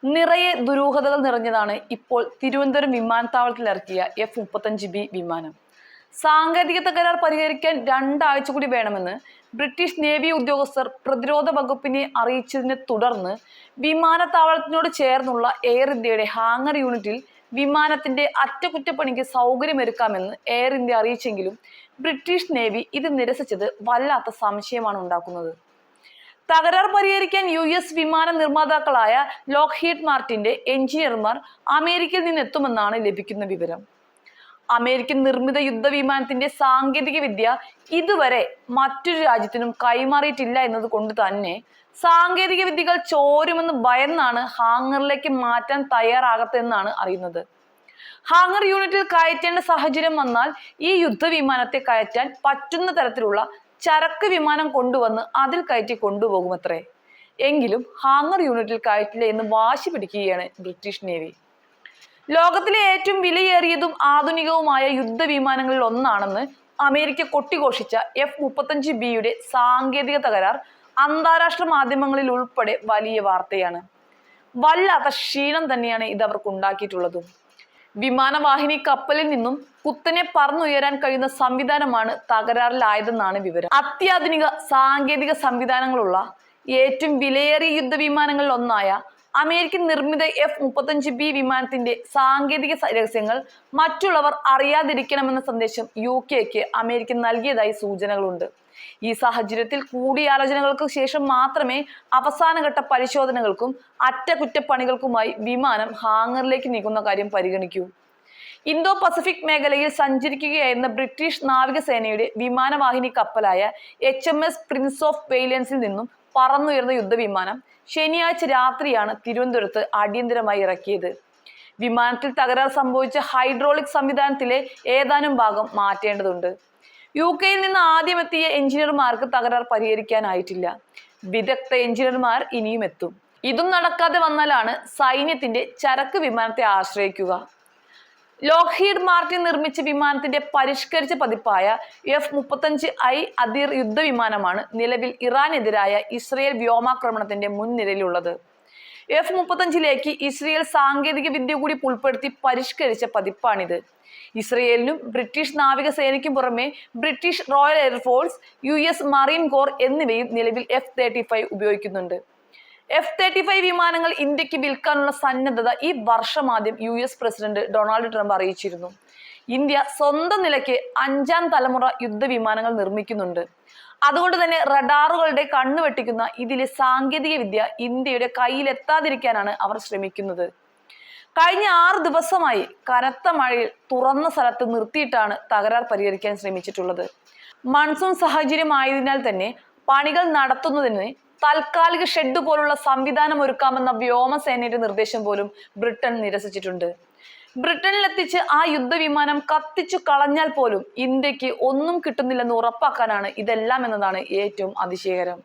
നിറയെ ദുരൂഹതകൾ നിറഞ്ഞതാണ് ഇപ്പോൾ തിരുവനന്തപുരം വിമാനത്താവളത്തിൽ ഇറക്കിയ F-35B വിമാനം. സാങ്കേതിക തകരാർ പരിഹരിക്കാൻ 2 ആഴ്ച കൂടി വേണമെന്ന് ബ്രിട്ടീഷ് നേവി ഉദ്യോഗസ്ഥർ പ്രതിരോധ വകുപ്പിനെ അറിയിച്ചതിനെ തുടർന്ന് വിമാനത്താവളത്തിനോട് ചേർന്നുള്ള എയർ ഇന്ത്യയുടെ ഹാങ്ങർ യൂണിറ്റിൽ വിമാനത്തിന്റെ അറ്റകുറ്റപ്പണിക്ക് സൗകര്യമൊരുക്കാമെന്ന് എയർ ഇന്ത്യ അറിയിച്ചെങ്കിലും ബ്രിട്ടീഷ് നേവി ഇത് നിരസിച്ചത് വല്ലാത്ത സംശയമാണ് ഉണ്ടാക്കുന്നത്. തകരാർ പരിഹരിക്കാൻ US വിമാന നിർമ്മാതാക്കളായ ലോക്ക്ഹീഡ് മാർട്ടിന്റെ എഞ്ചിനീയർമാർ അമേരിക്കയിൽ നിന്നെത്തുമെന്നാണ് ലഭിക്കുന്ന വിവരം. അമേരിക്കൻ നിർമ്മിത യുദ്ധവിമാനത്തിന്റെ സാങ്കേതിക വിദ്യ ഇതുവരെ മറ്റൊരു രാജ്യത്തിനും കൈമാറിയിട്ടില്ല എന്നത് കൊണ്ട് തന്നെ സാങ്കേതിക വിദ്യകൾ ചോരുമെന്ന് ഭയന്നാണ് ഹാങ്ങറിലേക്ക് മാറ്റാൻ തയ്യാറാകത്തെന്നാണ് അറിയുന്നത്. ഹാങ്ങർ യൂണിറ്റിൽ കയറ്റേണ്ട സാഹചര്യം വന്നാൽ ഈ യുദ്ധവിമാനത്തെ കയറ്റാൻ പറ്റുന്ന തരത്തിലുള്ള ചരക്ക് വിമാനം കൊണ്ടുവന്ന് അതിൽ കയറ്റി കൊണ്ടുപോകുമത്രേ. എങ്കിലും ഹാങ്ങർ യൂണിറ്റിൽ കയറ്റില്ല എന്ന് വാശി പിടിക്കുകയാണ് ബ്രിട്ടീഷ് നേവി. ലോകത്തിലെ ഏറ്റവും വിലയേറിയതും ആധുനികവുമായ യുദ്ധവിമാനങ്ങളിൽ ഒന്നാണെന്ന് അമേരിക്ക കൊട്ടിഘോഷിച്ച F-35Bയുടെ സാങ്കേതിക തകരാർ അന്താരാഷ്ട്ര മാധ്യമങ്ങളിൽ ഉൾപ്പെടെ വലിയ വാർത്തയാണ്. വല്ലാത്ത ക്ഷീണം തന്നെയാണ് ഇത് അവർക്ക് ഉണ്ടാക്കിയിട്ടുള്ളതും. വിമാനവാഹിനി കപ്പലിൽ നിന്നും കുത്തനെ പറന്നുയരാൻ കഴിയുന്ന സംവിധാനമാണ് തകരാറിലായതെന്നാണ് വിവരം. അത്യാധുനിക സാങ്കേതിക സംവിധാനങ്ങളുള്ള ഏറ്റവും വിലയേറിയ യുദ്ധവിമാനങ്ങളിൽ ഒന്നായ അമേരിക്കൻ നിർമ്മിത F-35B വിമാനത്തിന്റെ സാങ്കേതിക രഹസ്യങ്ങൾ മറ്റുള്ളവർ അറിയാതിരിക്കണമെന്ന സന്ദേശം UK അമേരിക്ക നൽകിയതായി സൂചനകളുണ്ട്. ഈ സാഹചര്യത്തിൽ കൂടിയാലോചനകൾക്ക് ശേഷം മാത്രമേ അവസാനഘട്ട പരിശോധനകൾക്കും അറ്റകുറ്റപ്പണികൾക്കുമായി വിമാനം ഹാങ്ങറിലേക്ക് നീക്കുന്ന കാര്യം പരിഗണിക്കൂ. ഇന്തോ പസഫിക് മേഖലയിൽ സഞ്ചരിക്കുകയായിരുന്ന ബ്രിട്ടീഷ് നാവികസേനയുടെ വിമാനവാഹിനി കപ്പലായ HMS പ്രിൻസ് ഓഫ് വെയിലൻസിൽ നിന്നും പറന്നുയർന്ന യുദ്ധവിമാനം ശനിയാഴ്ച രാത്രിയാണ് തിരുവനന്തപുരത്ത് അടിയന്തരമായി ഇറക്കിയത്. വിമാനത്തിൽ തകരാർ സംഭവിച്ച ഹൈഡ്രോളിക് സംവിധാനത്തിലെ ഏതാനും ഭാഗം മാറ്റേണ്ടതുണ്ട്. UK നിന്ന് ആദ്യം എത്തിയ എഞ്ചിനീയർമാർക്ക് തകരാർ പരിഹരിക്കാനായിട്ടില്ല. വിദഗ്ധ എഞ്ചിനീയർമാർ ഇനിയും എത്തും. ഇതും നടക്കാതെ വന്നാലാണ് സൈന്യത്തിന്റെ ചരക്ക് വിമാനത്തെ ആശ്രയിക്കുക. ലോക്ക്ഹീഡ് മാർട്ടിൻ നിർമ്മിച്ച വിമാനത്തിന്റെ പരിഷ്കരിച്ച പതിപ്പായ F-35I അദിർ യുദ്ധവിമാനമാണ് നിലവിൽ ഇറാനെതിരായ ഇസ്രയേൽ വ്യോമാക്രമണത്തിന്റെ മുൻനിരയിലുള്ളത്. F-35ലേക്ക് ഇസ്രയേൽ സാങ്കേതിക വിദ്യ കൂടി ഉൾപ്പെടുത്തി പരിഷ്കരിച്ച പതിപ്പാണിത്. ഇസ്രയേലിനും ബ്രിട്ടീഷ് നാവികസേനയ്ക്കും പുറമെ British royal air force, US marine core എന്നിവയും നിലവിൽ F-35 ഉപയോഗിക്കുന്നുണ്ട്. F-35 വിമാനങ്ങൾ ഇന്ത്യക്ക് വിൽക്കാനുള്ള സന്നദ്ധത ഈ വർഷം ആദ്യം US പ്രസിഡന്റ് ഡൊണാൾഡ് ട്രംപ് അറിയിച്ചിരുന്നു. ഇന്ത്യ സ്വന്തം നിലയ്ക്ക് 5ാം തലമുറ യുദ്ധവിമാനങ്ങൾ നിർമ്മിക്കുന്നുണ്ട്. അതുകൊണ്ട് തന്നെ റഡാറുകളുടെ കണ്ണുവെട്ടിക്കുന്ന ഇതിലെ സാങ്കേതിക വിദ്യ ഇന്ത്യയുടെ കയ്യിലെത്താതിരിക്കാനാണ് അവർ ശ്രമിക്കുന്നത്. കഴിഞ്ഞ 6 ദിവസമായി കനത്ത മഴയിൽ തുറന്ന സ്ഥലത്ത് നിർത്തിയിട്ടാണ് തകരാർ പരിഹരിക്കാൻ ശ്രമിച്ചിട്ടുള്ളത്. മൺസൂൺ സാഹചര്യമായതിനാൽ തന്നെ പണികൾ നടത്തുന്നതിന് താൽക്കാലിക ഷെഡ് പോലുള്ള സംവിധാനം ഒരുക്കാമെന്ന വ്യോമസേനയുടെ നിർദ്ദേശം പോലും ബ്രിട്ടൻ നിരസിച്ചിട്ടുണ്ട്. ബ്രിട്ടനിലെത്തിച്ച് ആ യുദ്ധവിമാനം കത്തിച്ചു കളഞ്ഞാൽ പോലും ഇന്ത്യക്ക് ഒന്നും കിട്ടുന്നില്ലെന്ന് ഉറപ്പാക്കാനാണ് ഇതെല്ലാം എന്നതാണ് ഏറ്റവും അതിശയകരം.